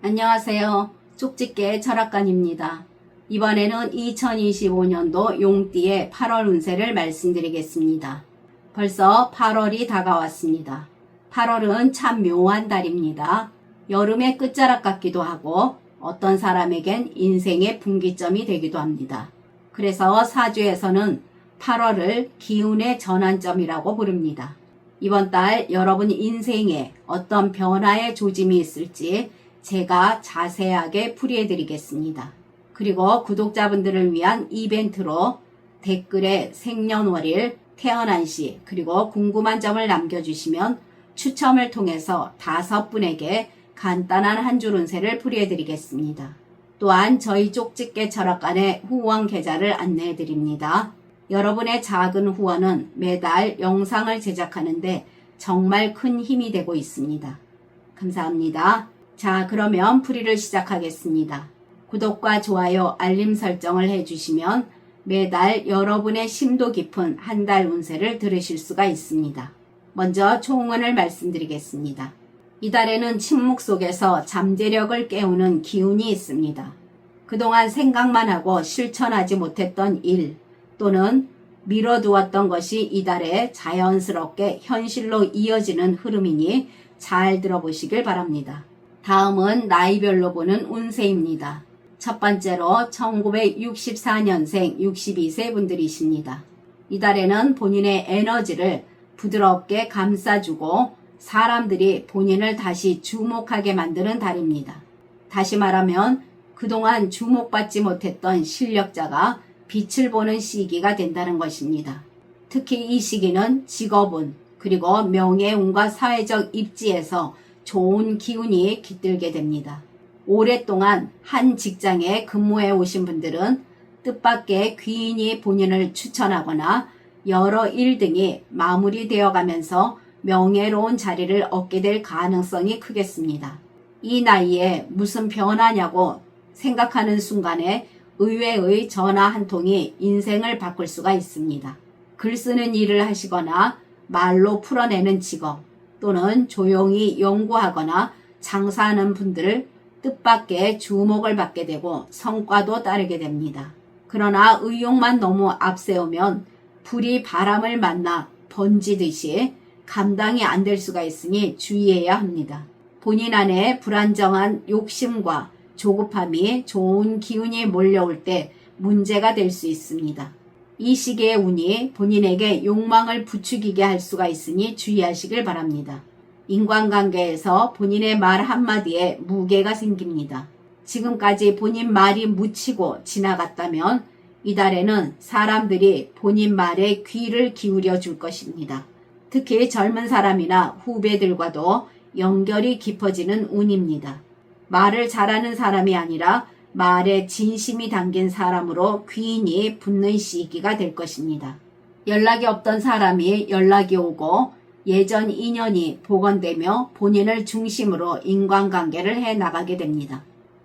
안녕하세요. 쪽집게 철학관입니다. 이번에는 2025년도 용띠의 8월 운세를 말씀드리겠습니다. 벌써 8월이 다가왔습니다. 8월은 참 묘한 달입니다. 여름의 끝자락 같기도 하고 어떤 사람에겐 인생의 분기점이 되기도 합니다. 그래서 사주에서는 8월을 기운의 전환점이라고 부릅니다. 이번 달 여러분 인생에 어떤 변화의 조짐이 있을지 제가 자세하게 풀이해 드리겠습니다. 그리고 구독자분들을 위한 이벤트로 댓글에 생년월일, 태어난 시, 그리고 궁금한 점을 남겨주시면 추첨을 통해서 5분에게 간단한 한 줄 운세를 풀이해 드리겠습니다. 또한 저희 쪽집게 철학관의 후원 계좌를 안내해 드립니다. 여러분의 작은 후원은 매달 영상을 제작하는데 정말 큰 힘이 되고 있습니다. 감사합니다. 자, 그러면 풀이를 시작하겠습니다. 구독과 좋아요, 알림 설정을 해주시면 매달 여러분의 심도 깊은 한 달 운세를 들으실 수가 있습니다. 먼저 총운을 말씀드리겠습니다. 이달에는 침묵 속에서 잠재력을 깨우는 기운이 있습니다. 그동안 생각만 하고 실천하지 못했던 일 또는 미뤄두었던 것이 이달에 자연스럽게 현실로 이어지는 흐름이니 잘 들어보시길 바랍니다. 다음은 나이별로 보는 운세입니다. 첫 번째로 1964년생 62세 분들이십니다. 이달에는 본인의 에너지를 부드럽게 감싸주고 사람들이 본인을 다시 주목하게 만드는 달입니다. 다시 말하면 그동안 주목받지 못했던 실력자가 빛을 보는 시기가 된다는 것입니다. 특히 이 시기는 직업운 그리고 명예운과 사회적 입지에서 좋은 기운이 깃들게 됩니다. 오랫동안 한 직장에 근무해 오신 분들은 뜻밖의 귀인이 본인을 추천하거나 여러 일 등이 마무리되어 가면서 명예로운 자리를 얻게 될 가능성이 크겠습니다. 이 나이에 무슨 변화냐고 생각하는 순간에 의외의 전화 한 통이 인생을 바꿀 수가 있습니다. 글 쓰는 일을 하시거나 말로 풀어내는 직업 또는 조용히 연구하거나 장사하는 분들을 뜻밖의 주목을 받게 되고 성과도 따르게 됩니다. 그러나 의욕만 너무 앞세우면 불이 바람을 만나 번지듯이 감당이 안 될 수가 있으니 주의해야 합니다. 본인 안에 불안정한 욕심과 조급함이 좋은 기운이 몰려올 때 문제가 될 수 있습니다. 이 시기의 운이 본인에게 욕망을 부추기게 할 수가 있으니 주의하시길 바랍니다. 인간관계에서 본인의 말 한마디에 무게가 생깁니다. 지금까지 본인 말이 묻히고 지나갔다면 이달에는 사람들이 본인 말에 귀를 기울여 줄 것입니다. 특히 젊은 사람이나 후배들과도 연결이 깊어지는 운입니다. 말을 잘하는 사람이 아니라 말에 진심이 담긴 사람으로 귀인이 붙는 시기가 될 것입니다. 연락이 없던 사람이 연락이 오고 예전 인연이 복원되며 본인을 중심으로 인간관계를 해나가게 됩니다.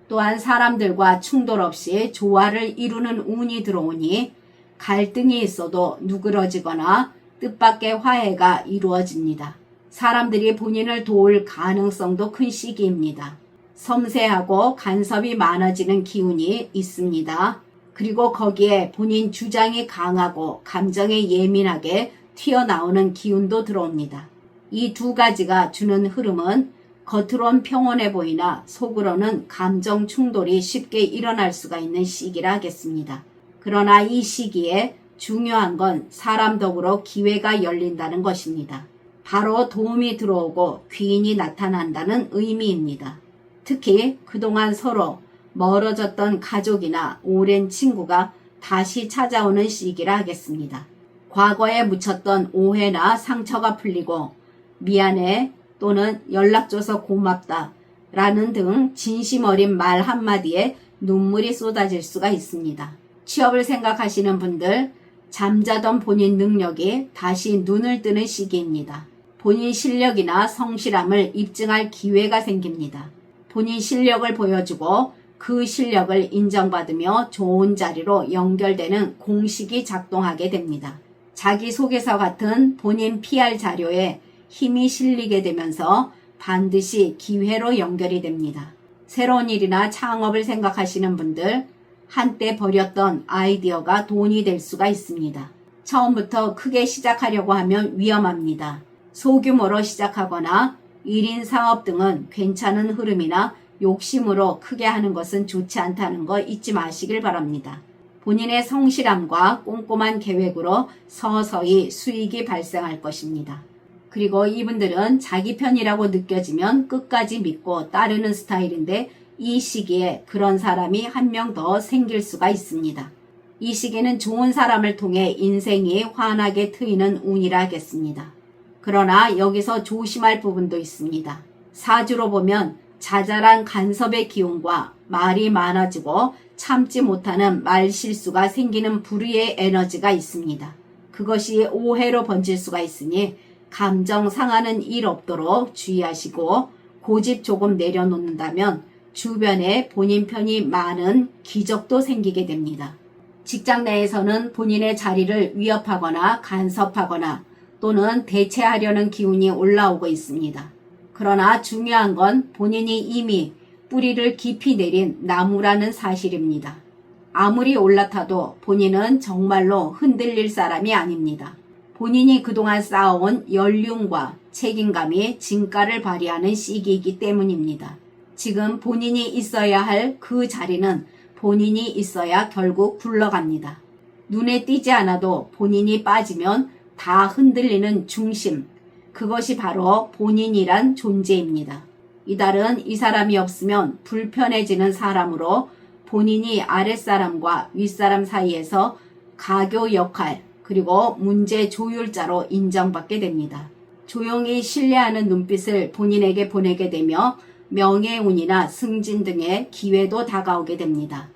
또한 사람들과 충돌 없이 조화를 이루는 운이 들어오니 갈등이 있어도 누그러지거나 뜻밖의 화해가 이루어집니다. 사람들이 본인을 도울 가능성도 큰 시기입니다. 섬세하고 간섭이 많아지는 기운이 있습니다. 그리고 거기에 본인 주장이 강하고 감정에 예민하게 튀어나오는 기운도 들어옵니다. 이 두 가지가 주는 흐름은 겉으론 평온해 보이나 속으로는 감정 충돌이 쉽게 일어날 수가 있는 시기라 하겠습니다. 그러나 이 시기에 중요한 건 사람 덕으로 기회가 열린다는 것입니다. 바로 도움이 들어오고 귀인이 나타난다는 의미입니다. 특히 그동안 서로 멀어졌던 가족이나 오랜 친구가 다시 찾아오는 시기라 하겠습니다. 과거에 묻혔던 오해나 상처가 풀리고 미안해 또는 연락줘서 고맙다 라는 등 진심 어린 말 한마디에 눈물이 쏟아질 수가 있습니다. 취업을 생각하시는 분들 잠자던 본인 능력이 다시 눈을 뜨는 시기입니다. 본인 실력이나 성실함을 입증할 기회가 생깁니다. 본인 실력을 보여주고 그 실력을 인정받으며 좋은 자리로 연결되는 공식이 작동하게 됩니다. 자기소개서 같은 본인 PR 자료에 힘이 실리게 되면서 반드시 기회로 연결이 됩니다. 새로운 일이나 창업을 생각하시는 분들, 한때 버렸던 아이디어가 돈이 될 수가 있습니다. 처음부터 크게 시작하려고 하면 위험합니다. 소규모로 시작하거나 1인 사업 등은 괜찮은 흐름이나 욕심으로 크게 하는 것은 좋지 않다는 거 잊지 마시길 바랍니다. 본인의 성실함과 꼼꼼한 계획으로 서서히 수익이 발생할 것입니다. 그리고 이분들은 자기 편이라고 느껴지면 끝까지 믿고 따르는 스타일인데 이 시기에 그런 사람이 한 명 더 생길 수가 있습니다. 이 시기는 좋은 사람을 통해 인생이 환하게 트이는 운이라 하겠습니다. 그러나 여기서 조심할 부분도 있습니다. 사주로 보면 자잘한 간섭의 기운과 말이 많아지고 참지 못하는 말 실수가 생기는 불의의 에너지가 있습니다. 그것이 오해로 번질 수가 있으니 감정 상하는 일 없도록 주의하시고 고집 조금 내려놓는다면 주변에 본인 편이 많은 기적도 생기게 됩니다. 직장 내에서는 본인의 자리를 위협하거나 간섭하거나 또는 대체하려는 기운이 올라오고 있습니다. 그러나 중요한 건 본인이 이미 뿌리를 깊이 내린 나무라는 사실입니다. 아무리 올라타도 본인은 정말로 흔들릴 사람이 아닙니다. 본인이 그동안 쌓아온 연륜과 책임감이 진가를 발휘하는 시기이기 때문입니다. 지금 본인이 있어야 할 그 자리는 본인이 있어야 결국 굴러갑니다. 눈에 띄지 않아도 본인이 빠지면 다 흔들리는 중심, 그것이 바로 본인이란 존재입니다. 이달은 이 사람이 없으면 불편해지는 사람으로 본인이 아랫사람과 윗사람 사이에서 가교 역할 그리고 문제 조율자로 인정받게 됩니다. 조용히 신뢰하는 눈빛을 본인에게 보내게 되며 명예운이나 승진 등의 기회도 다가오게 됩니다.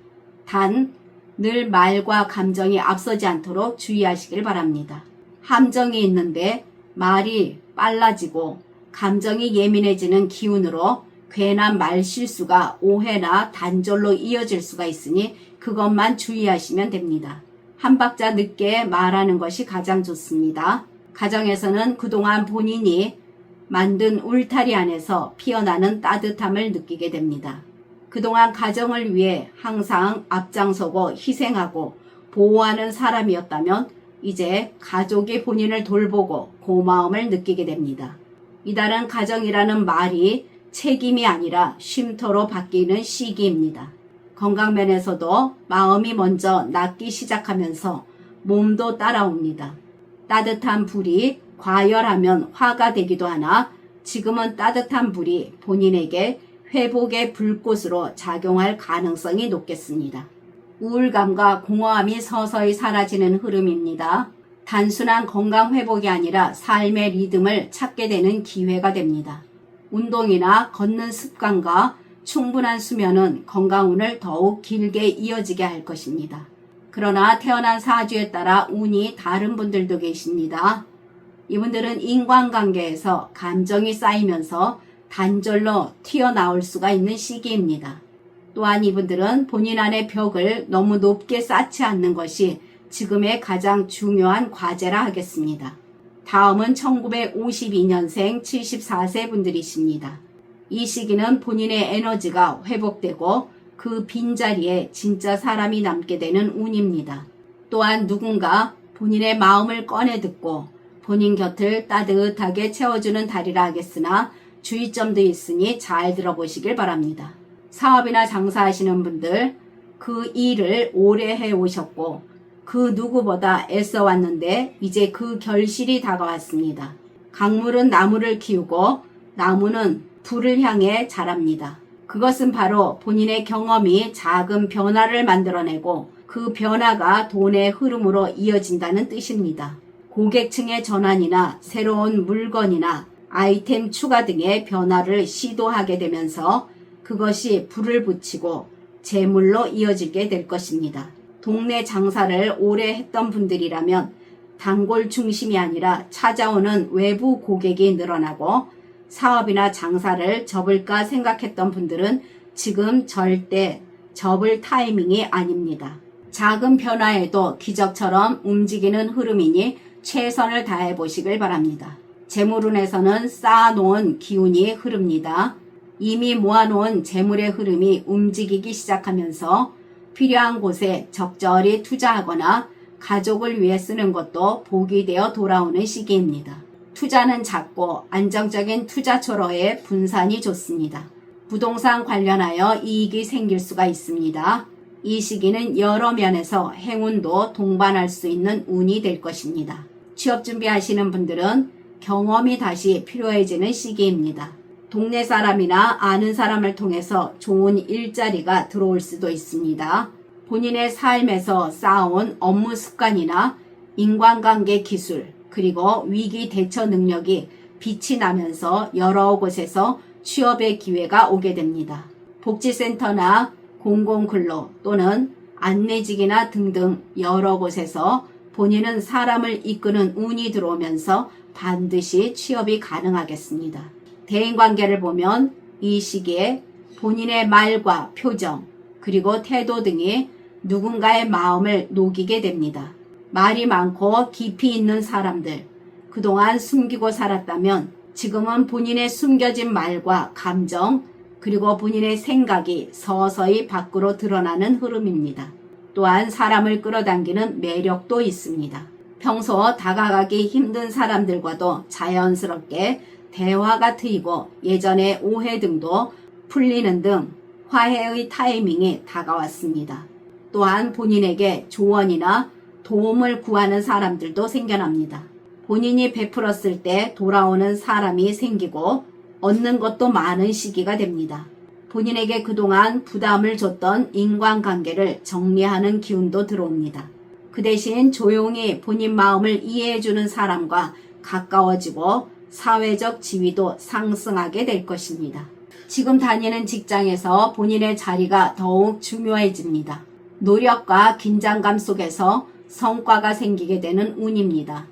단, 늘 말과 감정이 앞서지 않도록 주의하시길 바랍니다. 함정이 있는데 말이 빨라지고 감정이 예민해지는 기운으로 괜한 말 실수가 오해나 단절로 이어질 수가 있으니 그것만 주의하시면 됩니다. 한 박자 늦게 말하는 것이 가장 좋습니다. 가정에서는 그동안 본인이 만든 울타리 안에서 피어나는 따뜻함을 느끼게 됩니다. 그동안 가정을 위해 항상 앞장서고 희생하고 보호하는 사람이었다면 이제 가족이 본인을 돌보고 고마움을 느끼게 됩니다. 이달은 가정이라는 말이 책임이 아니라 쉼터로 바뀌는 시기입니다. 건강면에서도 마음이 먼저 낫기 시작하면서 몸도 따라옵니다. 따뜻한 불이 과열하면 화가 되기도 하나 지금은 따뜻한 불이 본인에게 회복의 불꽃으로 작용할 가능성이 높겠습니다. 우울감과 공허함이 서서히 사라지는 흐름입니다. 단순한 건강 회복이 아니라 삶의 리듬을 찾게 되는 기회가 됩니다. 운동이나 걷는 습관과 충분한 수면은 건강운을 더욱 길게 이어지게 할 것입니다. 그러나 태어난 사주에 따라 운이 다른 분들도 계십니다. 이분들은 인간관계에서 감정이 쌓이면서 단절로 튀어나올 수가 있는 시기입니다. 또한 이분들은 본인 안의 벽을 너무 높게 쌓지 않는 것이 지금의 가장 중요한 과제라 하겠습니다. 다음은 1952년생 74세 분들이십니다. 이 시기는 본인의 에너지가 회복되고 그 빈자리에 진짜 사람이 남게 되는 운입니다. 또한 누군가 본인의 마음을 꺼내 듣고 본인 곁을 따뜻하게 채워주는 달이라 하겠으나 주의점도 있으니 잘 들어보시길 바랍니다. 사업이나 장사하시는 분들, 그 일을 오래 해오셨고 그 누구보다 애써왔는데 이제 그 결실이 다가왔습니다. 강물은 나무를 키우고 나무는 불을 향해 자랍니다. 그것은 바로 본인의 경험이 작은 변화를 만들어내고 그 변화가 돈의 흐름으로 이어진다는 뜻입니다. 고객층의 전환이나 새로운 물건이나 아이템 추가 등의 변화를 시도하게 되면서 그것이 불을 붙이고 재물로 이어지게 될 것입니다. 동네 장사를 오래 했던 분들이라면 단골 중심이 아니라 찾아오는 외부 고객이 늘어나고 사업이나 장사를 접을까 생각했던 분들은 지금 절대 접을 타이밍이 아닙니다. 작은 변화에도 기적처럼 움직이는 흐름이니 최선을 다해 보시길 바랍니다. 재물운에서는 쌓아놓은 기운이 흐릅니다. 이미 모아놓은 재물의 흐름이 움직이기 시작하면서 필요한 곳에 적절히 투자하거나 가족을 위해 쓰는 것도 복이 되어 돌아오는 시기입니다. 투자는 작고 안정적인 투자처로의 분산이 좋습니다. 부동산 관련하여 이익이 생길 수가 있습니다. 이 시기는 여러 면에서 행운도 동반할 수 있는 운이 될 것입니다. 취업 준비하시는 분들은 경험이 다시 필요해지는 시기입니다. 동네 사람이나 아는 사람을 통해서 좋은 일자리가 들어올 수도 있습니다. 본인의 삶에서 쌓아온 업무 습관이나 인간관계 기술, 그리고 위기 대처 능력이 빛이 나면서 여러 곳에서 취업의 기회가 오게 됩니다. 복지센터나 공공근로 또는 안내직이나 등등 여러 곳에서 본인은 사람을 이끄는 운이 들어오면서 반드시 취업이 가능하겠습니다. 대인관계를 보면 이 시기에 본인의 말과 표정 그리고 태도 등이 누군가의 마음을 녹이게 됩니다. 말이 많고 깊이 있는 사람들, 그동안 숨기고 살았다면 지금은 본인의 숨겨진 말과 감정 그리고 본인의 생각이 서서히 밖으로 드러나는 흐름입니다. 또한 사람을 끌어당기는 매력도 있습니다. 평소 다가가기 힘든 사람들과도 자연스럽게 대화가 트이고 예전의 오해 등도 풀리는 등 화해의 타이밍이 다가왔습니다. 또한 본인에게 조언이나 도움을 구하는 사람들도 생겨납니다. 본인이 베풀었을 때 돌아오는 사람이 생기고 얻는 것도 많은 시기가 됩니다. 본인에게 그동안 부담을 줬던 인간관계를 정리하는 기운도 들어옵니다. 그 대신 조용히 본인 마음을 이해해주는 사람과 가까워지고 사회적 지위도 상승하게 될 것입니다. 지금 다니는 직장에서 본인의 자리가 더욱 중요해집니다. 노력과 긴장감 속에서 성과가 생기게 되는 운입니다.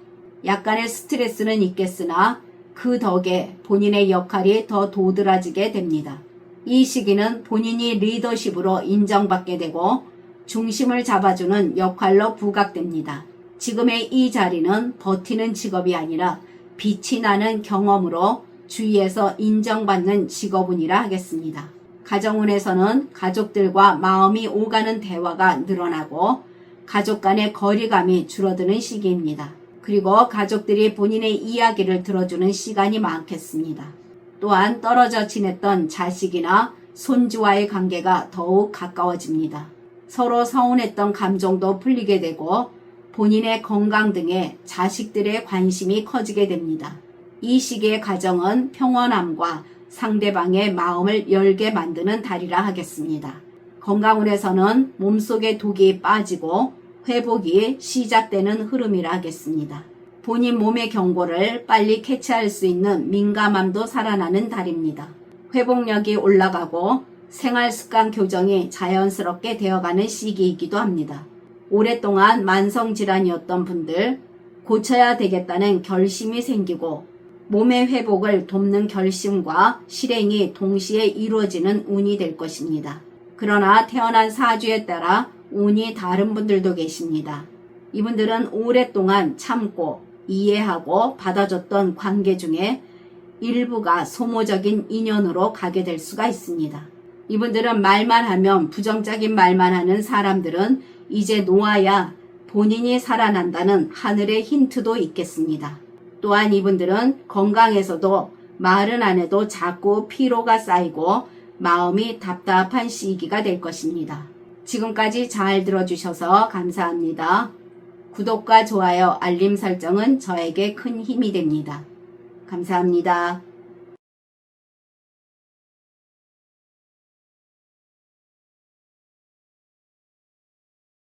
약간의 스트레스는 있겠으나 그 덕에 본인의 역할이 더 도드라지게 됩니다. 이 시기는 본인이 리더십으로 인정받게 되고 중심을 잡아주는 역할로 부각됩니다. 지금의 이 자리는 버티는 직업이 아니라 빛이 나는 경험으로 주위에서 인정받는 직업운이라 하겠습니다. 가정운에서는 가족들과 마음이 오가는 대화가 늘어나고 가족 간의 거리감이 줄어드는 시기입니다. 그리고 가족들이 본인의 이야기를 들어주는 시간이 많겠습니다. 또한 떨어져 지냈던 자식이나 손주와의 관계가 더욱 가까워집니다. 서로 서운했던 감정도 풀리게 되고 본인의 건강 등에 자식들의 관심이 커지게 됩니다. 이 시기의 가정은 평온함과 상대방의 마음을 열게 만드는 달이라 하겠습니다. 건강운에서는 몸속의 독이 빠지고 회복이 시작되는 흐름이라 하겠습니다. 본인 몸의 경고를 빨리 캐치할 수 있는 민감함도 살아나는 달입니다. 회복력이 올라가고 생활습관 교정이 자연스럽게 되어가는 시기이기도 합니다. 오랫동안 만성질환이었던 분들, 고쳐야 되겠다는 결심이 생기고 몸의 회복을 돕는 결심과 실행이 동시에 이루어지는 운이 될 것입니다. 그러나 태어난 사주에 따라 운이 다른 분들도 계십니다. 이분들은 오랫동안 참고 이해하고 받아줬던 관계 중에 일부가 소모적인 인연으로 가게 될 수가 있습니다. 이분들은 말만 하면 부정적인 말만 하는 사람들은 이제 놓아야 본인이 살아난다는 하늘의 힌트도 있겠습니다. 또한 이분들은 건강에서도 말은 안 해도 자꾸 피로가 쌓이고 마음이 답답한 시기가 될 것입니다. 지금까지 잘 들어주셔서 감사합니다. 구독과 좋아요, 알림 설정은 저에게 큰 힘이 됩니다. 감사합니다.